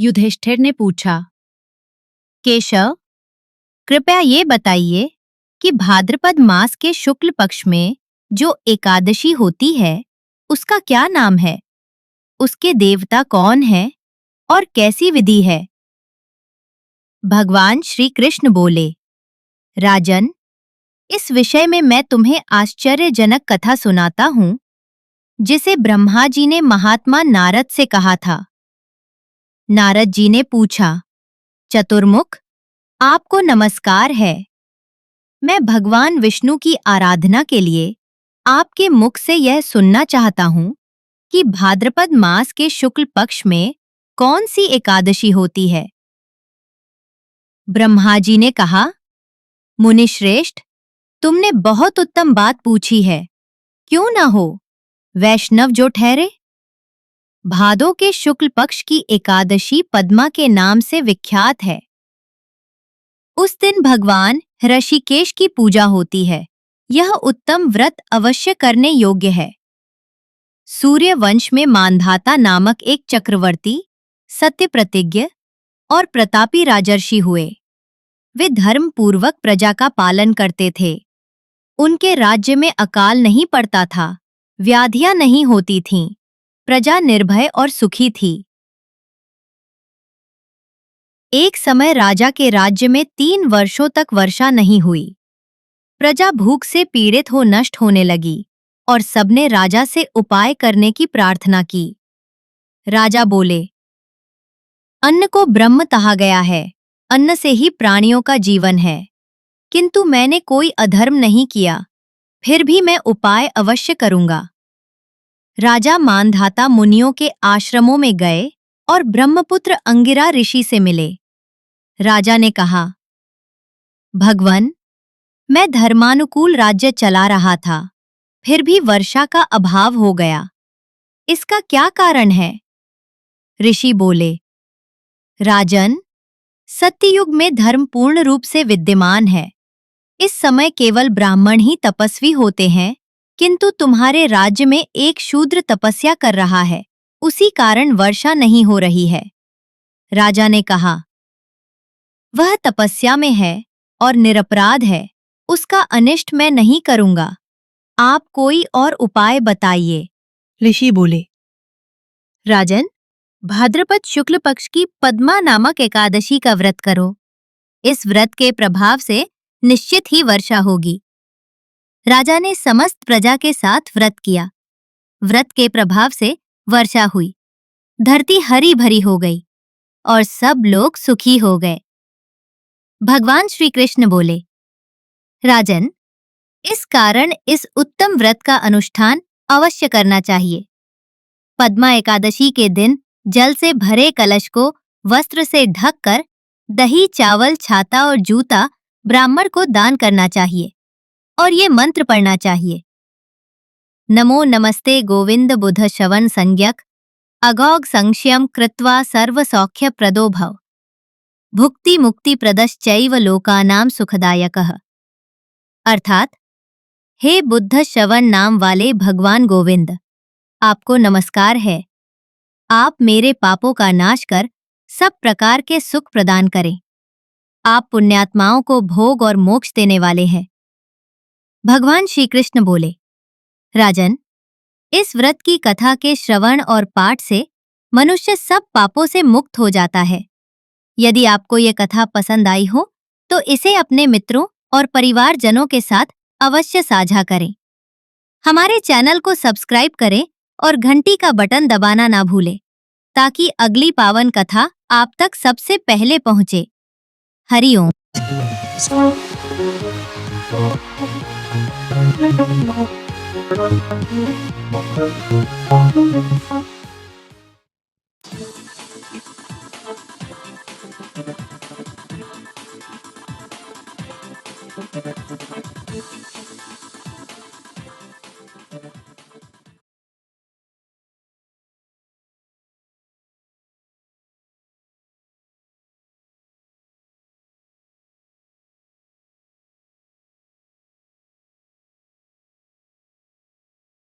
युधिष्ठिर ने पूछा। केशव, कृपया ये बताइए कि भाद्रपद मास के शुक्ल पक्ष में जो एकादशी होती है, उसका क्या नाम है? उसके देवता कौन है और कैसी विधि है? भगवान श्री कृष्ण बोले, राजन, इस विषय में मैं तुम्हें आश्चर्यजनक कथा सुनाता हूँ, जिसे ब्रह्मा जी ने महात्मा नारद से कहा था। नारद जी ने पूछा, चतुर्मुख, आपको नमस्कार है। मैं भगवान विष्णु की आराधना के लिए आपके मुख से यह सुनना चाहता हूँ कि भाद्रपद मास के शुक्ल पक्ष में कौन सी एकादशी होती है? ब्रह्मा जी ने कहा, मुनिश्रेष्ठ, तुमने बहुत उत्तम बात पूछी है। क्यों न हो, वैष्णव जो ठहरे। भादो के शुक्ल पक्ष की एकादशी पद्मा के नाम से विख्यात है। उस दिन भगवान ऋषिकेश की पूजा होती है। यह उत्तम व्रत अवश्य करने योग्य है। सूर्य वंश में मांधाता नामक एक चक्रवर्ती, सत्य प्रतिज्ञ और प्रतापी राजर्षि हुए। वे धर्म पूर्वक प्रजा का पालन करते थे। उनके राज्य में अकाल नहीं पड़ता था, व्याधियां नहीं होती थीं, प्रजा निर्भय और सुखी थी। एक समय राजा के राज्य में 3 वर्षों तक वर्षा नहीं हुई। प्रजा भूख से पीड़ित हो नष्ट होने लगी और सबने राजा से उपाय करने की प्रार्थना की। राजा बोले, अन्न को ब्रह्म कहा गया है, अन्न से ही प्राणियों का जीवन है। किंतु मैंने कोई अधर्म नहीं किया, फिर भी मैं उपाय अवश्य करूंगा। राजा मानधाता मुनियों के आश्रमों में गए और ब्रह्मपुत्र अंगिरा ऋषि से मिले। राजा ने कहा, भगवन, मैं धर्मानुकूल राज्य चला रहा था, फिर भी वर्षा का अभाव हो गया। इसका क्या कारण है? ऋषि बोले, राजन, सत्ययुग में धर्म पूर्ण रूप से विद्यमान है। इस समय केवल ब्राह्मण ही तपस्वी होते हैं, किंतु तुम्हारे राज्य में एक शूद्र तपस्या कर रहा है, उसी कारण वर्षा नहीं हो रही है। राजा ने कहा, वह तपस्या में है और निरपराध है, उसका अनिष्ट मैं नहीं करूंगा। आप कोई और उपाय बताइए। ऋषि बोले, राजन, भाद्रपद शुक्ल पक्ष की पद्मा नामक एकादशी का व्रत करो। इस व्रत के प्रभाव से निश्चित ही वर्षा होगी। राजा ने समस्त प्रजा के साथ व्रत किया। व्रत के प्रभाव से वर्षा हुई, धरती हरी भरी हो गई और सब लोग सुखी हो गए। भगवान श्री कृष्ण बोले, राजन, इस कारण इस उत्तम व्रत का अनुष्ठान अवश्य करना चाहिए। पद्मा एकादशी के दिन जल से भरे कलश को वस्त्र से ढककर दही, चावल, छाता और जूता ब्राह्मण को दान करना चाहिए और ये मंत्र पढ़ना चाहिए। नमो नमस्ते गोविंद बुध शवन संज्ञक अगौग संक्षयम कृत्वा सर्व सौख्य प्रदो भव भुक्ति मुक्ति प्रदश्चैव लोकानाम सुखदायकः। अर्थात, हे बुद्ध शवन नाम वाले भगवान गोविंद, आपको नमस्कार है। आप मेरे पापों का नाश कर सब प्रकार के सुख प्रदान करें। आप पुण्यात्माओं को भोग और मोक्ष देने वाले हैं। भगवान श्री कृष्ण बोले, राजन, इस व्रत की कथा के श्रवण और पाठ से मनुष्य सब पापों से मुक्त हो जाता है। यदि आपको ये कथा पसंद आई हो तो इसे अपने मित्रों और परिवारजनों के साथ अवश्य साझा करें। हमारे चैनल को सब्सक्राइब करें और घंटी का बटन दबाना ना भूलें, ताकि अगली पावन कथा आप तक सबसे पहले पहुंचे। हरि ओम।